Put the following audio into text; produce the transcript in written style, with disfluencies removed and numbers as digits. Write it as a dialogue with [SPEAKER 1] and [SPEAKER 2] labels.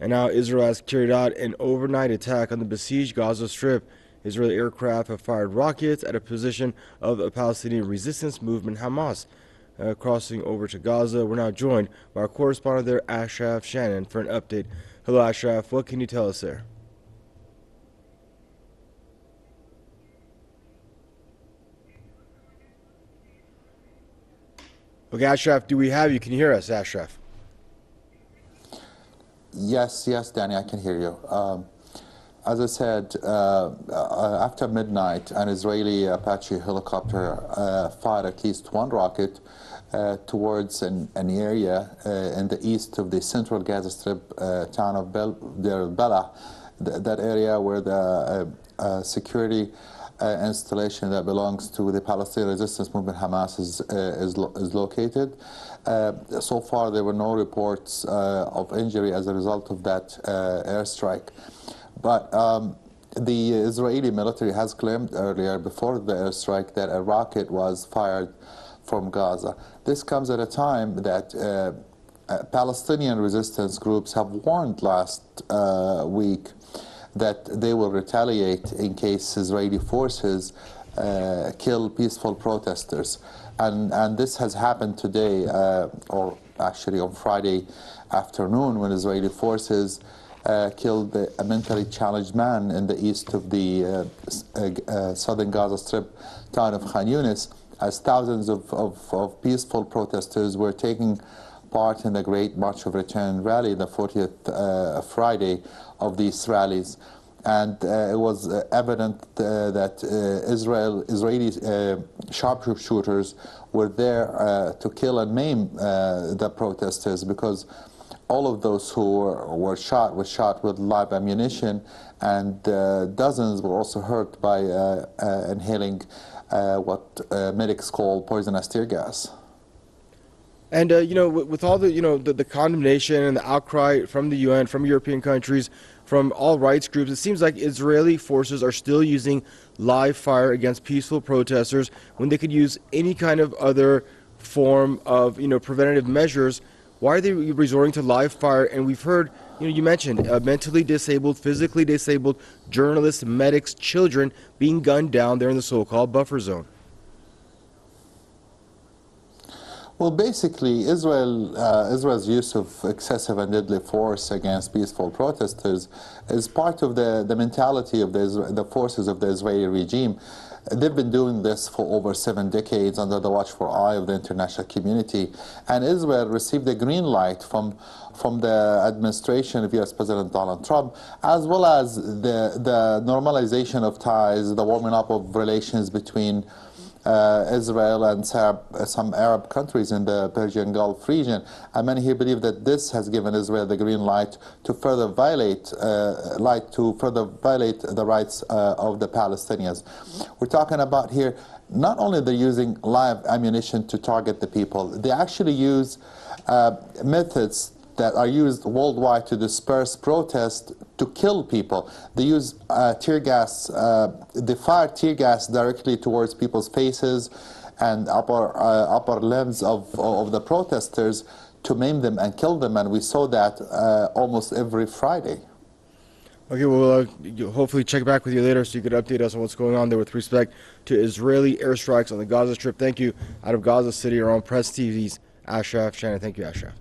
[SPEAKER 1] And now Israel has carried out an overnight attack on the besieged Gaza Strip. Israeli aircraft have fired rockets at a position of the Palestinian resistance movement Hamas. Crossing over to Gaza, we're now joined by our correspondent there, Ashraf Shannon, for an update. Hello, Ashraf. What can you tell us there? Okay, Ashraf, do we have you? Can you hear us, Ashraf?
[SPEAKER 2] Yes, Danny, I can hear you. As I said, after midnight, an Israeli Apache helicopter fired at least one rocket towards an area in the east of the central Gaza Strip town of Deir al-Balah, that area where the security installation that belongs to the Palestinian resistance movement Hamas is located. So far, there were no reports of injury as a result of that airstrike. But the Israeli military has claimed earlier, before the airstrike, that a rocket was fired from Gaza. This comes at a time that Palestinian resistance groups have warned last week that they will retaliate in case Israeli forces kill peaceful protesters. And this has happened today, or actually on Friday afternoon, when Israeli forces killed a mentally challenged man in the east of the southern Gaza Strip town of Khan Yunis, as thousands of peaceful protesters were taking part in the Great March of Return rally, the 40th Friday of these rallies. And it was evident that Israeli sharpshooters were there to kill and maim the protesters, because all of those who were shot with live ammunition, and dozens were also hurt by inhaling what medics call poisonous tear gas.
[SPEAKER 1] And, with all the, the condemnation and the outcry from the UN, from European countries, from all rights groups, it seems like Israeli forces are still using live fire against peaceful protesters when they could use any kind of other form of, preventative measures. Why are they resorting to live fire? And we've heard, you mentioned mentally disabled, physically disabled journalists, medics, children being gunned down there in the so-called buffer zone.
[SPEAKER 2] Well, basically, Israel's use of excessive and deadly force against peaceful protesters is part of the mentality of the forces of the Israeli regime. They've been doing this for over 7 decades under the watchful eye of the international community. And Israel received a green light from the administration of U.S. President Donald Trump, as well as the normalization of ties, the warming up of relations between Israel and some Arab countries in the Persian Gulf region. And many here believe that this has given Israel the green light to further violate the rights of the Palestinians. We're talking about here, not only they're using live ammunition to target the people, they actually use methods that are used worldwide to disperse protest, to kill people. They use tear gas, they fire tear gas directly towards people's faces and upper limbs of the protesters to maim them and kill them, and we saw that almost every Friday.
[SPEAKER 1] Okay, well, hopefully check back with you later so you could update us on what's going on there with respect to Israeli airstrikes on the Gaza Strip. Thank you. Out of Gaza City, our own Press TV's Ashraf Shannon. Thank you, Ashraf.